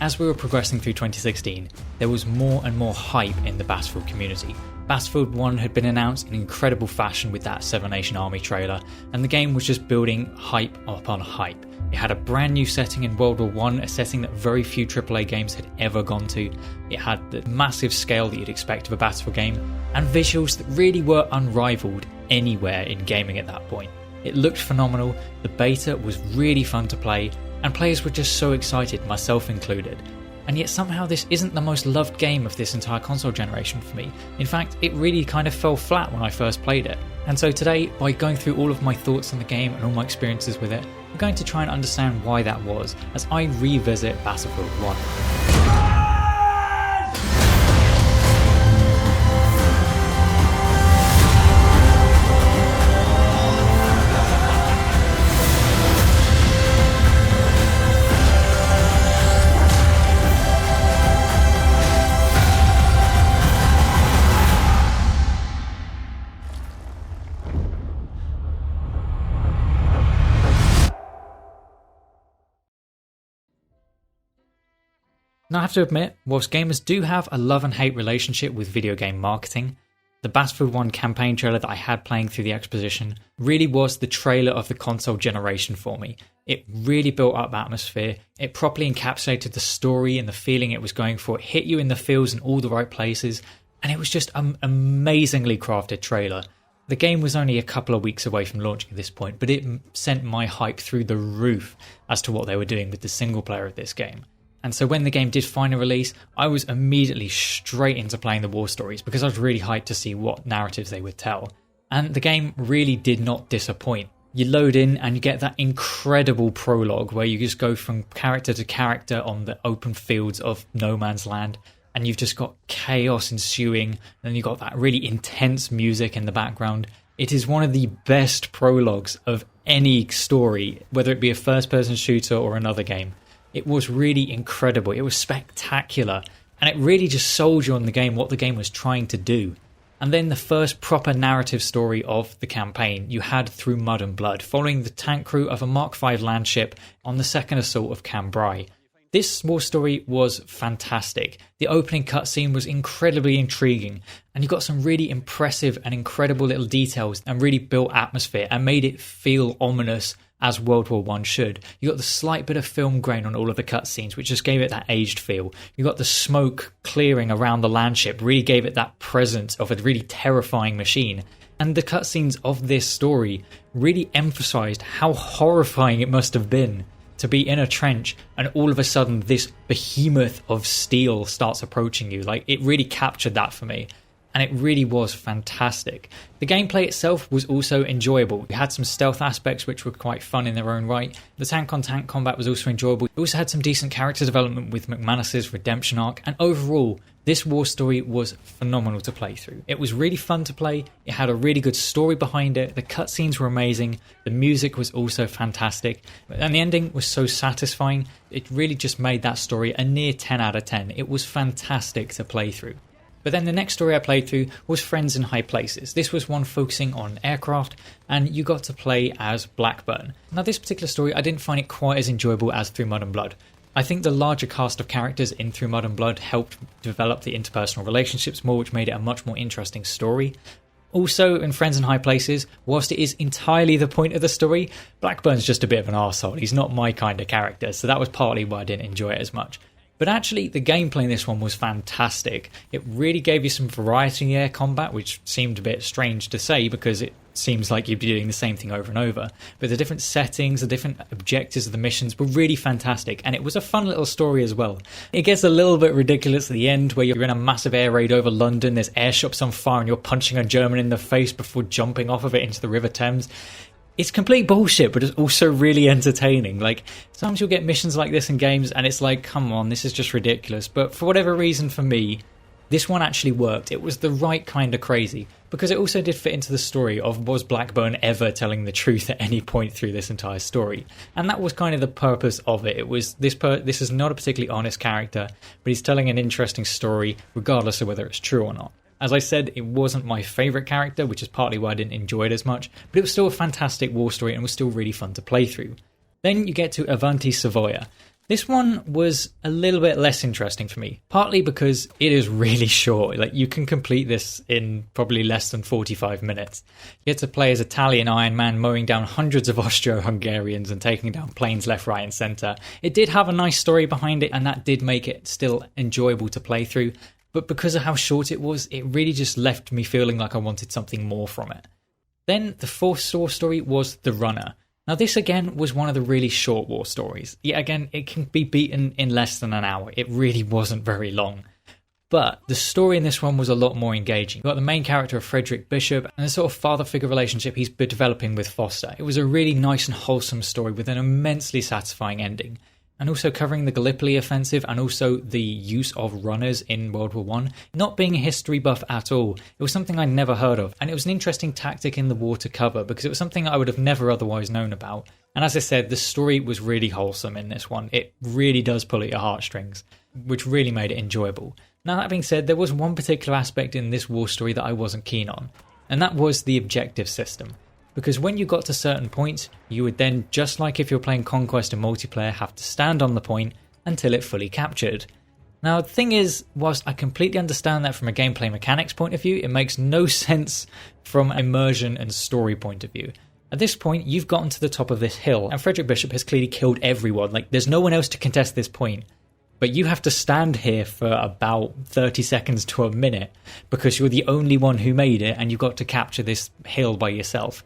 as we were progressing through 2016, there was more and more hype in the Battlefield community. Battlefield 1 had been announced in incredible fashion with that Seven Nation Army trailer, and the game was just building hype upon hype. It had a brand new setting in World War I, a setting that very few AAA games had ever gone to. It had the massive scale that you'd expect of a Battlefield game, and visuals that really were unrivaled anywhere in gaming at that point. It looked phenomenal, the beta was really fun to play, and players were just so excited, myself included. And yet somehow this isn't the most loved game of this entire console generation for me. In fact, it really kind of fell flat when I first played it. And so today, by going through all of my thoughts on the game and all my experiences with it, I'm going to try and understand why that was as I revisit Battlefield 1. Now I have to admit, whilst gamers do have a love and hate relationship with video game marketing, the Battlefield 1 campaign trailer that I had playing through the exposition really was the trailer of the console generation for me. It really built up atmosphere, it properly encapsulated the story and the feeling it was going for, it hit you in the feels in all the right places, and it was just an amazingly crafted trailer. The game was only a couple of weeks away from launching at this point, but it sent my hype through the roof as to what they were doing with the single player of this game. And so when the game did finally release, I was immediately straight into playing the war stories because I was really hyped to see what narratives they would tell. And the game really did not disappoint. You load in and you get that incredible prologue where you just go from character to character on the open fields of no man's land, and you've just got chaos ensuing, and then you've got that really intense music in the background. It is one of the best prologues of any story, whether it be a first-person shooter or another game. It was really incredible, it was spectacular, and it really just sold you on the game, what the game was trying to do. And then the first proper narrative story of the campaign you had Through Mud and Blood, following the tank crew of a Mark V land ship on the second assault of Cambrai. This war story was fantastic. The opening cutscene was incredibly intriguing, and you got some really impressive and incredible little details and really built atmosphere and made it feel ominous as World War I should. You got the slight bit of film grain on all of the cutscenes, which just gave it that aged feel. You got the smoke clearing around the land ship, really gave it that presence of a really terrifying machine. And the cutscenes of this story really emphasised how horrifying it must have been to be in a trench and all of a sudden this behemoth of steel starts approaching you. Like, it really captured that for me. And it really was fantastic. The gameplay itself was also enjoyable. You had some stealth aspects which were quite fun in their own right. The tank-on-tank combat was also enjoyable. It also had some decent character development with McManus's redemption arc, and overall, this war story was phenomenal to play through. It was really fun to play, it had a really good story behind it, the cutscenes were amazing, the music was also fantastic, and the ending was so satisfying, it really just made that story a near 10 out of 10. It was fantastic to play through. But then the next story I played through was Friends in High Places. This was one focusing on aircraft, and you got to play as Blackburn. Now this particular story, I didn't find it quite as enjoyable as Through Mud and Blood. I think the larger cast of characters in Through Mud and Blood helped develop the interpersonal relationships more, which made it a much more interesting story. Also, in Friends in High Places, whilst it is entirely the point of the story, Blackburn's just a bit of an arsehole. He's not my kind of character, so that was partly why I didn't enjoy it as much. But actually, the gameplay in this one was fantastic. It really gave you some variety in the air combat, which seemed a bit strange to say because it seems like you'd be doing the same thing over and over. But the different settings, the different objectives of the missions were really fantastic, and it was a fun little story as well. It gets a little bit ridiculous at the end where you're in a massive air raid over London, there's airships on fire and you're punching a German in the face before jumping off of it into the River Thames. It's complete bullshit, but it's also really entertaining. Like, sometimes you'll get missions like this in games and it's like, come on, this is just ridiculous. But for whatever reason for me, this one actually worked. It was the right kind of crazy, because it also did fit into the story of, was Blackburn ever telling the truth at any point through this entire story? And that was kind of the purpose of it. It was, this is not a particularly honest character, but he's telling an interesting story regardless of whether it's true or not. As I said, it wasn't my favourite character, which is partly why I didn't enjoy it as much, but it was still a fantastic war story and was still really fun to play through. Then you get to Avanti Savoia. This one was a little bit less interesting for me, partly because it is really short. Like, you can complete this in probably less than 45 minutes. You get to play as Italian Iron Man mowing down hundreds of Austro-Hungarians and taking down planes left, right and centre. It did have a nice story behind it, and that did make it still enjoyable to play through, but because of how short it was, it really just left me feeling like I wanted something more from it. Then the fourth war story was The Runner. Now this again was one of the really short war stories. Yeah, again, it can be beaten in less than an hour. It really wasn't very long. But the story in this one was a lot more engaging. You've got the main character of Frederick Bishop and the sort of father-figure relationship he's been developing with Foster. It was a really nice and wholesome story with an immensely satisfying ending. And also covering the Gallipoli offensive and also the use of runners in World War I. Not being a history buff at all, it was something I'd never heard of, and it was an interesting tactic in the war to cover because it was something I would have never otherwise known about. And as I said, the story was really wholesome in this one. It really does pull at your heartstrings, which really made it enjoyable. Now that being said, there was one particular aspect in this war story that I wasn't keen on, and that was the objective system. Because when you got to certain points, you would then, just like if you're playing Conquest and multiplayer, have to stand on the point until it fully captured. Now the thing is, whilst I completely understand that from a gameplay mechanics point of view, it makes no sense from immersion and story point of view. At this point, you've gotten to the top of this hill, and Frederick Bishop has clearly killed everyone. Like, there's no one else to contest this point. But you have to stand here for about 30 seconds to a minute because you're the only one who made it and you've got to capture this hill by yourself.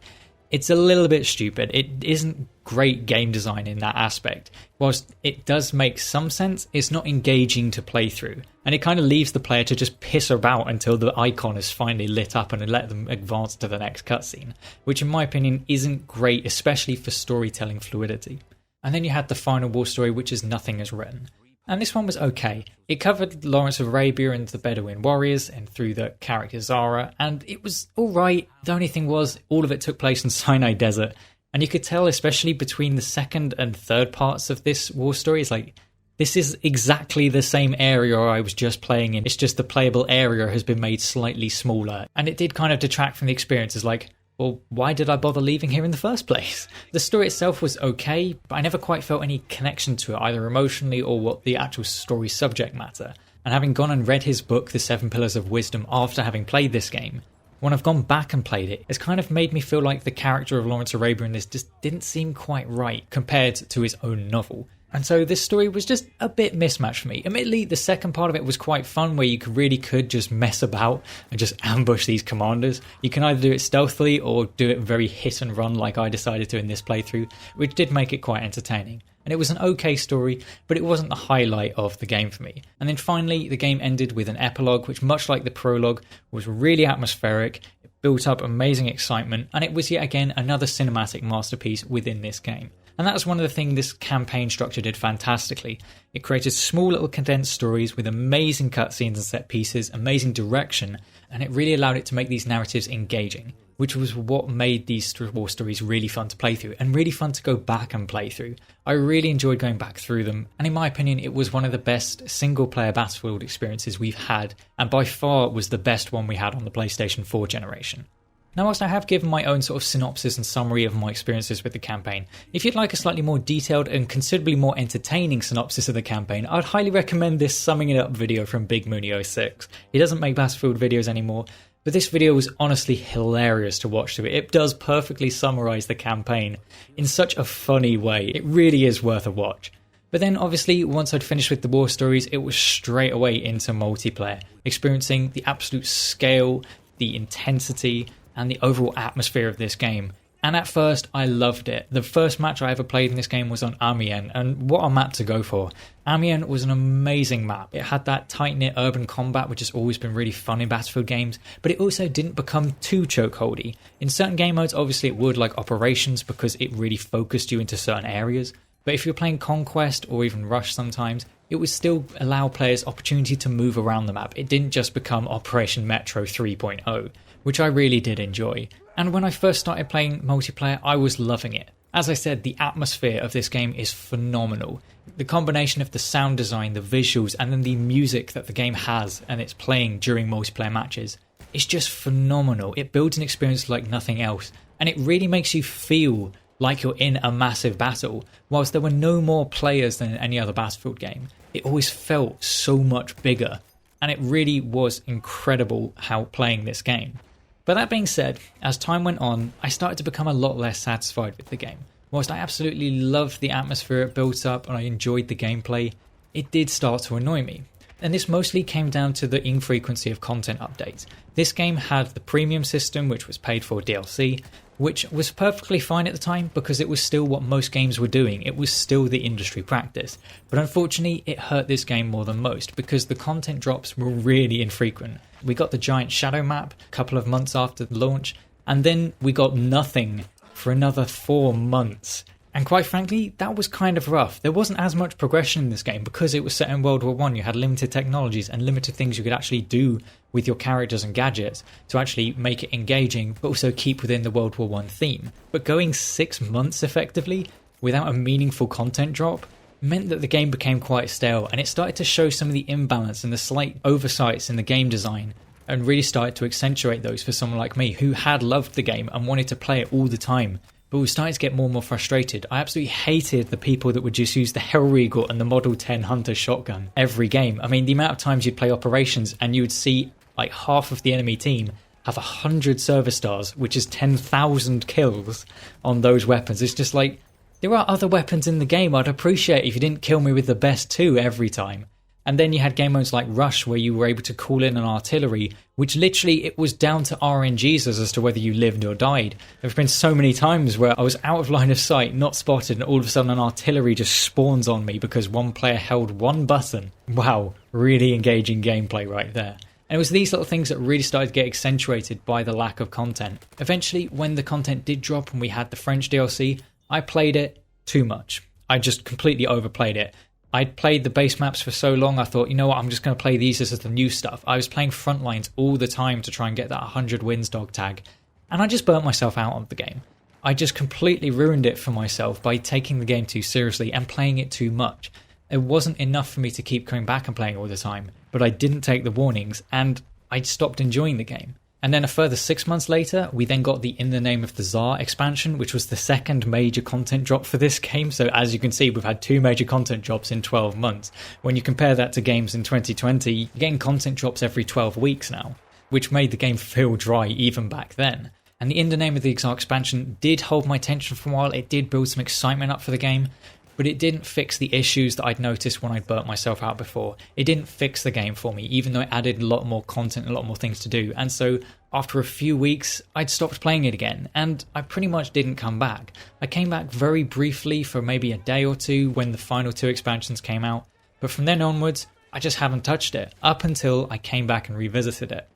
It's a little bit stupid. It isn't great game design in that aspect. Whilst it does make some sense, it's not engaging to play through. And it kind of leaves the player to just piss about until the icon is finally lit up and let them advance to the next cutscene, which in my opinion isn't great, especially for storytelling fluidity. And then you had the final war story, which is Nothing Is Written. And this one was okay. It covered Lawrence of Arabia and the Bedouin warriors and through the character Zara, and it was alright. The only thing was, all of it took place in Sinai Desert, and you could tell, especially between the second and third parts of this war story, it's like, this is exactly the same area I was just playing in. It's just the playable area has been made slightly smaller, and it did kind of detract from the experience. It's like, well, why did I bother leaving here in the first place? The story itself was okay, but I never quite felt any connection to it, either emotionally or what the actual story subject matter. And having gone and read his book, The Seven Pillars of Wisdom, after having played this game, when I've gone back and played it, it's kind of made me feel like the character of Lawrence Arabia in this just didn't seem quite right compared to his own novel. And so this story was just a bit mismatched for me. Admittedly, the second part of it was quite fun, where you really could just mess about and just ambush these commanders. You can either do it stealthily or do it very hit and run like I decided to in this playthrough, which did make it quite entertaining. And it was an okay story, but it wasn't the highlight of the game for me. And then finally, the game ended with an epilogue, which, much like the prologue, was really atmospheric. It built up amazing excitement, and it was yet again another cinematic masterpiece within this game. And that was one of the things this campaign structure did fantastically. It created small little condensed stories with amazing cutscenes and set pieces, amazing direction, and it really allowed it to make these narratives engaging, which was what made these war stories really fun to play through, and really fun to go back and play through. I really enjoyed going back through them, and in my opinion it was one of the best single-player Battlefield experiences we've had, and by far was the best one we had on the PlayStation 4 generation. Now, whilst I have given my own sort of synopsis and summary of my experiences with the campaign, if you'd like a slightly more detailed and considerably more entertaining synopsis of the campaign, I'd highly recommend this summing it up video from Big Mooney06. He doesn't make Battlefield videos anymore, but this video was honestly hilarious to watch through. It does perfectly summarise the campaign in such a funny way. It really is worth a watch. But then obviously once I'd finished with the war stories, it was straight away into multiplayer, experiencing the absolute scale, the intensity, and the overall atmosphere of this game. And at first, I loved it. The first match I ever played in this game was on Amiens, and what a map to go for. Amiens was an amazing map. It had that tight-knit urban combat, which has always been really fun in Battlefield games, but it also didn't become too chokeholdy. In certain game modes, obviously it would, like Operations, because it really focused you into certain areas. But if you're playing Conquest or even Rush sometimes, it would still allow players opportunity to move around the map. It didn't just become Operation Metro 3.0, which I really did enjoy. And when I first started playing multiplayer, I was loving it. As I said, the atmosphere of this game is phenomenal. The combination of the sound design, the visuals, and then the music that the game has and it's playing during multiplayer matches is just phenomenal. It builds an experience like nothing else, and it really makes you feel like you're in a massive battle. Whilst there were no more players than in any other Battlefield game, it always felt so much bigger, and it really was incredible how playing this game. But that being said, as time went on, I started to become a lot less satisfied with the game. Whilst I absolutely loved the atmosphere it built up and I enjoyed the gameplay, it did start to annoy me. And this mostly came down to the infrequency of content updates. This game had the premium system, which was paid for DLC, which was perfectly fine at the time because it was still what most games were doing. It was still the industry practice. But unfortunately, it hurt this game more than most because the content drops were really infrequent. We got the giant shadow map a couple of months after the launch, and then we got nothing for another 4 months. And quite frankly, that was kind of rough. There wasn't as much progression in this game because it was set in World War I. You had limited technologies and limited things you could actually do with your characters and gadgets to actually make it engaging, but also keep within the World War I theme. But going 6 months effectively without a meaningful content drop meant that the game became quite stale, and it started to show some of the imbalance and the slight oversights in the game design, and really started to accentuate those for someone like me who had loved the game and wanted to play it all the time. But we started to get more and more frustrated. I absolutely hated the people that would just use the Hellriegel and the Model 10 Hunter shotgun every game. I mean, the amount of times you'd play Operations and you would see like half of the enemy team have 100 service stars, which is 10,000 kills on those weapons. It's just like, there are other weapons in the game. I'd appreciate if you didn't kill me with the best two every time. And then you had game modes like Rush where you were able to call in an artillery, which literally it was down to RNGs as to whether you lived or died. There have been so many times where I was out of line of sight, not spotted, and all of a sudden an artillery just spawns on me because one player held one button. Wow, really engaging gameplay right there. And it was these little things that really started to get accentuated by the lack of content. Eventually, when the content did drop and we had the French DLC, I played it too much. I just completely overplayed it. I'd played the base maps for so long, I thought, you know what, I'm just going to play these as the new stuff. I was playing Frontlines all the time to try and get that 100 wins dog tag, and I just burnt myself out on the game. I just completely ruined it for myself by taking the game too seriously and playing it too much. It wasn't enough for me to keep coming back and playing all the time, but I didn't take the warnings, and I stopped enjoying the game. And then a further 6 months later, we then got the In the Name of the Tsar expansion, which was the second major content drop for this game. So as you can see, we've had 2 major content drops in 12 months. When you compare that to games in 2020, you're getting content drops every 12 weeks now, which made the game feel dry even back then. And the In the Name of the Tsar expansion did hold my attention for a while. It did build some excitement up for the game, but it didn't fix the issues that I'd noticed when I'd burnt myself out before. It didn't fix the game for me, even though it added a lot more content, a lot more things to do. And so after a few weeks, I'd stopped playing it again, and I pretty much didn't come back. I came back very briefly for maybe a day or two when the final 2 expansions came out, but from then onwards, I just haven't touched it, up until I came back and revisited it.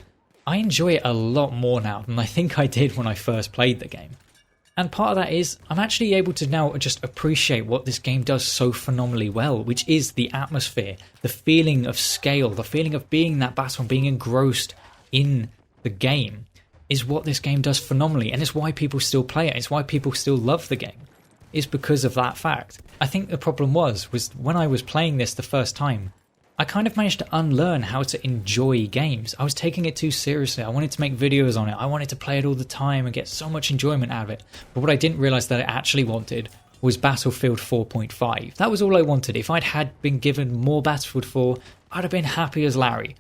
I enjoy it a lot more now than I think I did when I first played the game. And part of that is, I'm actually able to now just appreciate what this game does so phenomenally well, which is the atmosphere, the feeling of scale, the feeling of being in that battle and being engrossed in the game is what this game does phenomenally, and it's why people still play it, it's why people still love the game. It's because of that fact. I think the problem was when I was playing this the first time, I kind of managed to unlearn how to enjoy games. I was taking it too seriously. I wanted to make videos on it. I wanted to play it all the time and get so much enjoyment out of it. But what I didn't realise that I actually wanted was Battlefield 4.5. That was all I wanted. If I'd had been given more Battlefield 4, I'd have been happy as Larry.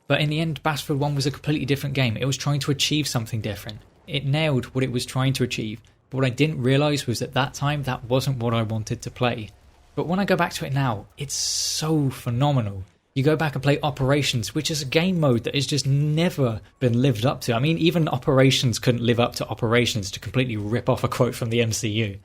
But in the end, Battlefield 1 was a completely different game. It was trying to achieve something different. It nailed what it was trying to achieve. But what I didn't realise was at that time, that wasn't what I wanted to play. But when I go back to it now, it's so phenomenal. You go back and play Operations, which is a game mode that has just never been lived up to. I mean, even Operations couldn't live up to Operations, to completely rip off a quote from the MCU.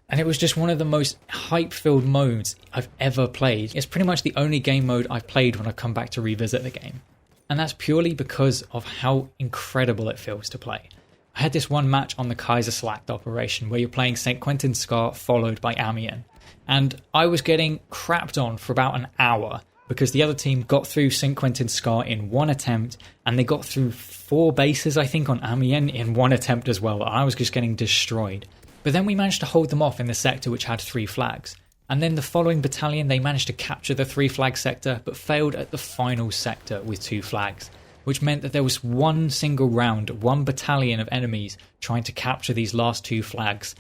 And it was just one of the most hype-filled modes I've ever played. It's pretty much the only game mode I've played when I've come back to revisit the game. And that's purely because of how incredible it feels to play. I had this one match on the Kaiserslacht operation where you're playing St. Quentin's Scar followed by Amiens. And I was getting crapped on for about an hour because the other team got through St. Quentin's Scar in one attempt, and they got through 4 bases, I think, on Amiens in one attempt as well. And I was just getting destroyed. But then we managed to hold them off in the sector which had 3 flags. And then the following battalion, they managed to capture the 3 flag sector, but failed at the final sector with 2 flags. Which meant that there was one single round, one battalion of enemies trying to capture these last 2 flags.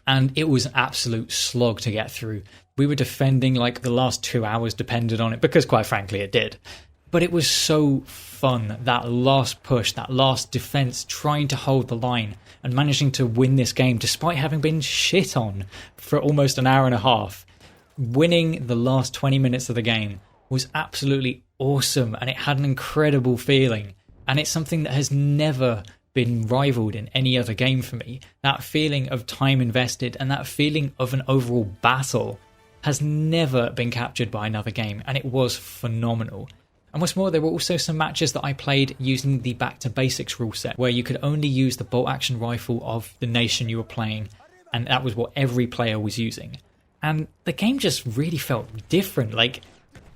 and it was an absolute slog to get through. We were defending like the last 2 hours depended on it, because quite frankly it did. But it was so fun, that last push, that last defense, trying to hold the line and managing to win this game despite having been shit on for almost an hour and a half. Winning the last 20 minutes of the game was absolutely awesome, and it had an incredible feeling, and it's something that has never been rivaled in any other game for me. That feeling of time invested and that feeling of an overall battle has never been captured by another game, and it was phenomenal. And what's more, there were also some matches that I played using the back to basics rule set, where you could only use the bolt action rifle of the nation you were playing, and that was what every player was using. And the game just really felt different. Like,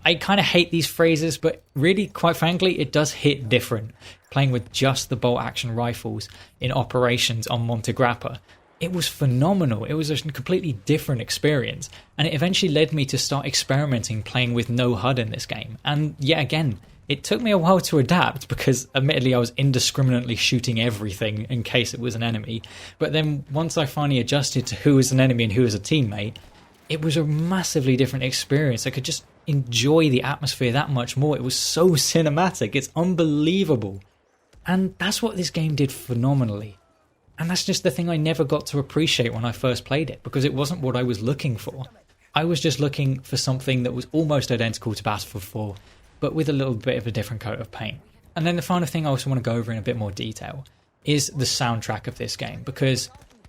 I kind of hate these phrases, but really, quite frankly, it does hit different. Playing with just the bolt action rifles in operations on Monte Grappa, it was phenomenal. It was a completely different experience, and it eventually led me to start experimenting playing with no HUD in this game. And yet again, it took me a while to adapt, because admittedly I was indiscriminately shooting everything in case it was an enemy. But then once I finally adjusted to who was an enemy and who was a teammate, it was a massively different experience. I could just enjoy the atmosphere that much more. It was so cinematic. It's unbelievable. And that's what this game did phenomenally. And that's just the thing I never got to appreciate when I first played it, because it wasn't what I was looking for. I was just looking for something that was almost identical to Battlefield 4, but with a little bit of a different coat of paint. And then the final thing I also want to go over in a bit more detail is the soundtrack of this game, because,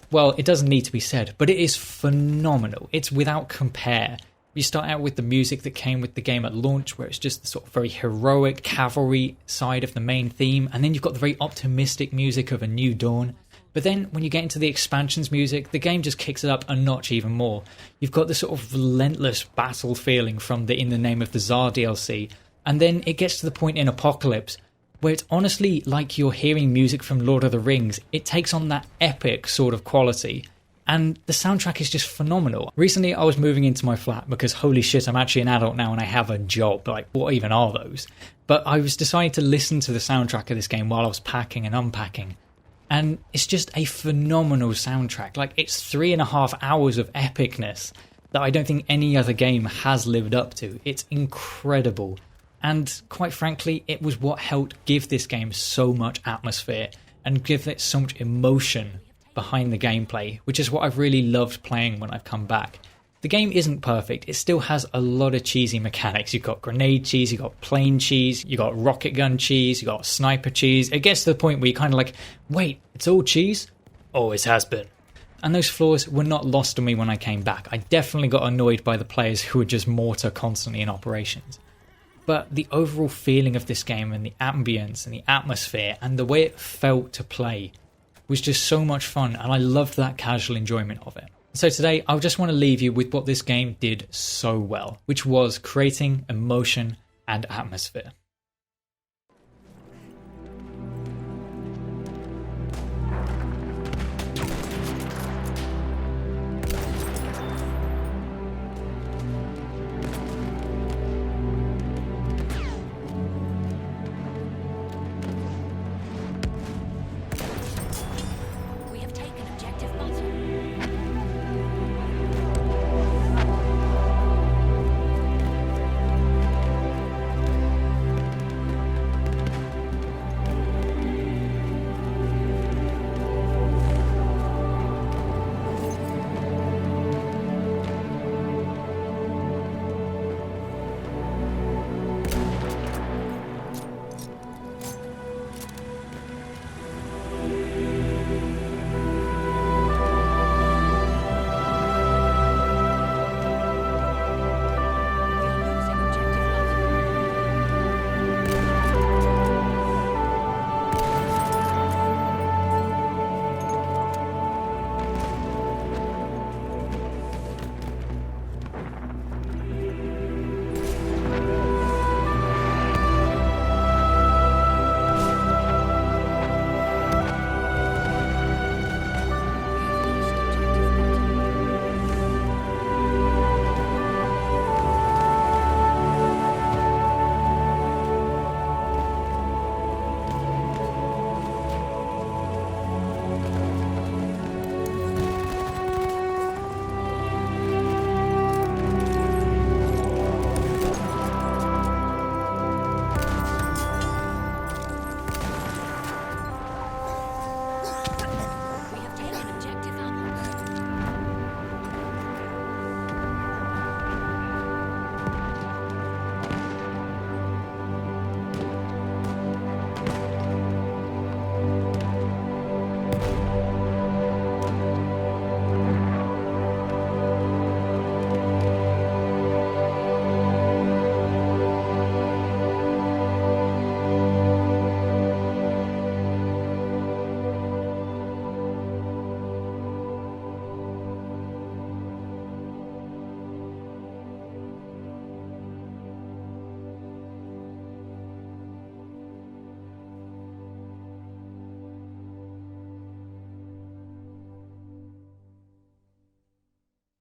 well, it doesn't need to be said, but it is phenomenal. It's without compare. You start out with the music that came with the game at launch, where it's just the sort of very heroic cavalry side of the main theme, and then you've got the very optimistic music of A New Dawn. But then when you get into the expansions music, the game just kicks it up a notch even more. You've got this sort of relentless battle feeling from the In the Name of the Tsar DLC, and then it gets to the point in Apocalypse where it's honestly like you're hearing music from Lord of the Rings. It takes on that epic sort of quality, and the soundtrack is just phenomenal. Recently I was moving into my flat because holy shit, I'm actually an adult now and I have a job. Like, what even are those? But I was deciding to listen to the soundtrack of this game while I was packing and unpacking. And it's just a phenomenal soundtrack. Like, it's 3.5 hours of epicness that I don't think any other game has lived up to. It's incredible. And quite frankly, it was what helped give this game so much atmosphere and give it so much emotion behind the gameplay, which is what I've really loved playing when I've come back. The game isn't perfect. It still has a lot of cheesy mechanics. You've got grenade cheese, you've got plane cheese, you've got rocket gun cheese, you've got sniper cheese. It gets to the point where you're kind of like, wait, it's all cheese? Always has been. And those flaws were not lost on me when I came back. I definitely got annoyed by the players who were just mortar constantly in operations. But the overall feeling of this game and the ambience and the atmosphere and the way it felt to play was just so much fun, and I loved that casual enjoyment of it. So today, I just want to leave you with what this game did so well, which was creating emotion and atmosphere.